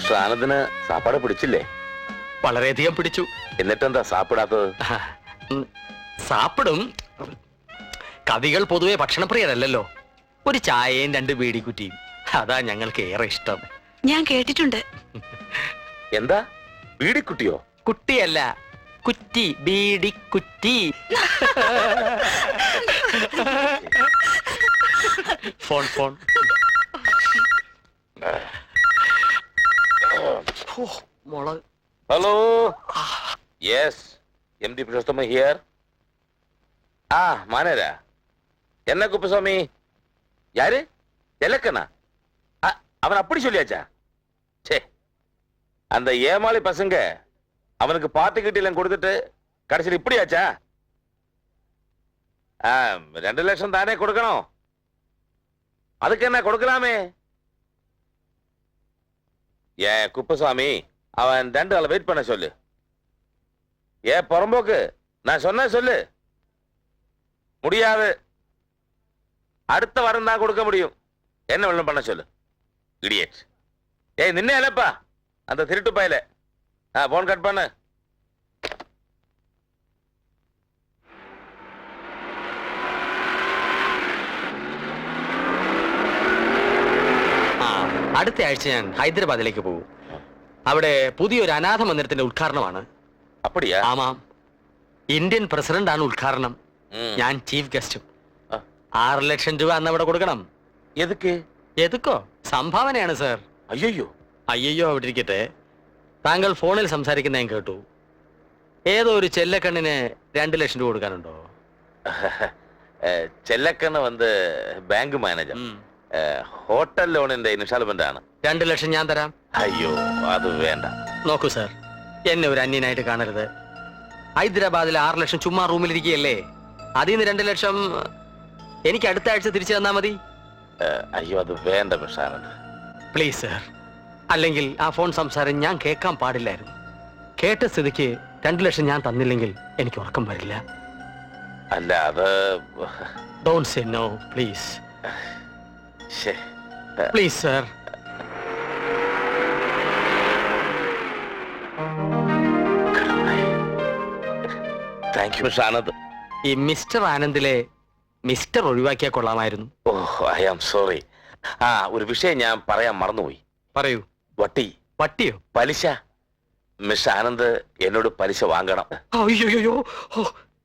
Mister ആനന്ദിന് സാപ്പാട് പിടിച്ചില്ലേ? വളരെയധികം പിടിച്ചു. എന്നിട്ടെന്താ സാപ്പിടാത്തത്? സാപ്പിടും. കവികൾ പൊതുവെ ഭക്ഷണപ്രിയരല്ലല്ലോ. ഒരു ചായയും 2 ബീഡിക്കുറ്റിയും, അതാ ഞങ്ങൾക്ക് ഏറെ ഇഷ്ടം. ഞാൻ കേട്ടിട്ടുണ്ട്. എന്താ ബീഡിക്കുട്ടിയോ? കുട്ടിയല്ല, കുറ്റി, ബീഡിക്കുറ്റി. Phone phone. മുളക്. Hello, yes, MD Purushothama here. ആ മാനേരാ, என்ன குப்புசாமி? யாரு? எலக்கனா? அவன் அப்படி சொல்லியாச்சா? சே, அந்த ஏமாளி பசங்க அவனுக்கு பார்ட்டி கிட்ட எல்லாம் கொடுத்துட்டு கடைசியில் இப்படியாச்சா? 2 லட்சம் தானே கொடுக்கணும். அதுக்கு என்ன கொடுக்கலாமே? ஏன் குப்புசாமி, அவன் 2 ஆளை வெயிட் பண்ண சொல்லு. ஏன் புறம்போக்கு, நான் சொன்ன சொல்லு. முடியாது, அடுத்த வாரம் தான் கொடுக்க முடியும். என்ன வெள்ளம் பண்ண சொல்லு. இடியட். ஏய் நின்னே இல்லப்பா அந்த திருட்டு பயல. போன் கட் பண்ணு. അടുത്ത ആഴ്ച ഞാൻ ഹൈദരാബാദിലേക്ക് പോകും. അവിടെ പുതിയൊരു അനാഥ മന്ദിരത്തിന്റെ ഉദ്ഘാടനമാണ്. அப்படியா? ആമാം, ഇന്ത്യൻ പ്രസിഡന്റ് ആണ് ഉദ്ഘാടനം. ഞാൻ ചീഫ് ഗസ്റ്റും. 6 ലക്ഷം രൂപ അന്ന് അവിടെ കൊടുക്കണം. എതുക്ക്? എതുക്കോ? സംഭാവനയാണ് സാർ. അയ്യോ അയ്യോ അവിടെ ഇരിക്കട്ടെ. താങ്കൾ ഫോണിൽ സംസാരിക്കുന്ന ഞാൻ കേട്ടു. ഏതോ ഒരു ചെല്ലക്കണ്ണിന് 2 ലക്ഷം രൂപ കൊടുക്കാനുണ്ടോ? ചെല്ലക്കണ്ണ് വന്ന് ബാങ്ക് മാനേജർ, ഹോട്ടൽ ലോണിന്റെ ഇൻസ്റ്റാൾമെന്റ് ആണ്. 2 ലക്ഷം ഞാൻ തരാം. അയ്യോ അത് വേണ്ട. നോക്കൂ സാർ, എന്നെ ഒരു അന്യനായിട്ട് കാണരുത്. ഹൈദരാബാദിൽ 6 ലക്ഷം ചുമ്മാ റൂമിലിരിക്കുകയല്ലേ. അതിൽ നിന്ന് 2 ലക്ഷം എനിക്ക് അടുത്ത ആഴ്ച തിരിച്ചു തന്നാ മതി. അയ്യോ അത് വേണ്ട മിസ്റ്റർ ആനന്ദ്, പ്ലീസ് സാർ. അല്ലെങ്കിൽ ആ ഫോൺ സംസാരം ഞാൻ കേൾക്കാൻ പാടില്ലായിരുന്നു. കേട്ട സ്ഥിതിക്ക് 2 ലക്ഷം ഞാൻ തന്നില്ലെങ്കിൽ എനിക്ക് ഉറക്കം വരില്ല. അല്ല അത് don't say no please. Please sir. Thank you mister Anand. ഈ മിസ്റ്റർ ആനന്ദിലെ മിസ്റ്റർ ഒഴിവാക്കിയാൽ കൊള്ളാമായിരുന്നു. Oh I am sorry. ഒരു വിഷയം ഞാൻ പറയാൻ മറന്നുപോയി. പറയൂ. വട്ടി. വട്ടിയോ? പലിശ. മിസ്റ്റർ ആനന്ദ് എന്നോട് പലിശ വാങ്ങണം. അയ്യോ,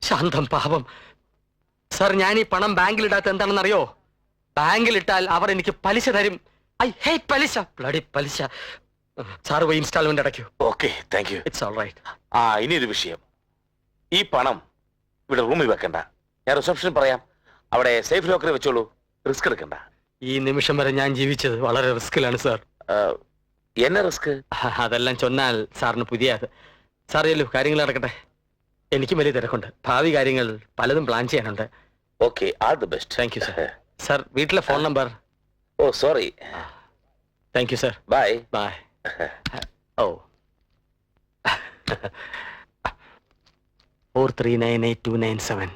ശാന്തം പാപം. സാർ, ഞാൻ ഈ പണം ബാങ്കിലിടാത്ത എന്താണെന്ന് അറിയോ? ബാങ്കിലിട്ടാൽ അവർ എനിക്ക് പലിശ തരും. ഐ ഹേറ്റ് പലിശ. ബ്ലഡി പലിശ. സാർ പോയി ഇൻസ്റ്റാൾമെന്റ് അടയ്ക്കൂ. Okay, thank you. It's all right. ഇനിയൊരു വിഷയം. ഈ പണം ഇവിടെ റൂമിൽ വെക്കണ്ട. ഞാൻ റിസപ്ഷൻ പറയാം. അവിടെ സേഫ് ലോക്കറിൽ വെച്ചോളൂ. റിസ്ക് എടുക്കണ്ട. ഈ നിമിഷം വരെ ഞാൻ ജീവിച്ചത് വളരെ റിസ്കിലാണ് സാർ. എന്നെ റിസ്ക്? അതെല്ലാം ചൊന്നാൽ സാറിന് പുതിയ സാർ ചെല്ലു, കാര്യങ്ങൾ നടക്കട്ടെ. എനിക്കും വലിയ തിരക്കുണ്ട്. ഭാവി കാര്യങ്ങൾ പലതും പ്ലാൻ ചെയ്യാനുണ്ട്. Okay, all the best. Thank you sir. Sir, വീട്ടിലെ phone number? Oh sorry. Thank you sir. Bye bye. Oh 43988297.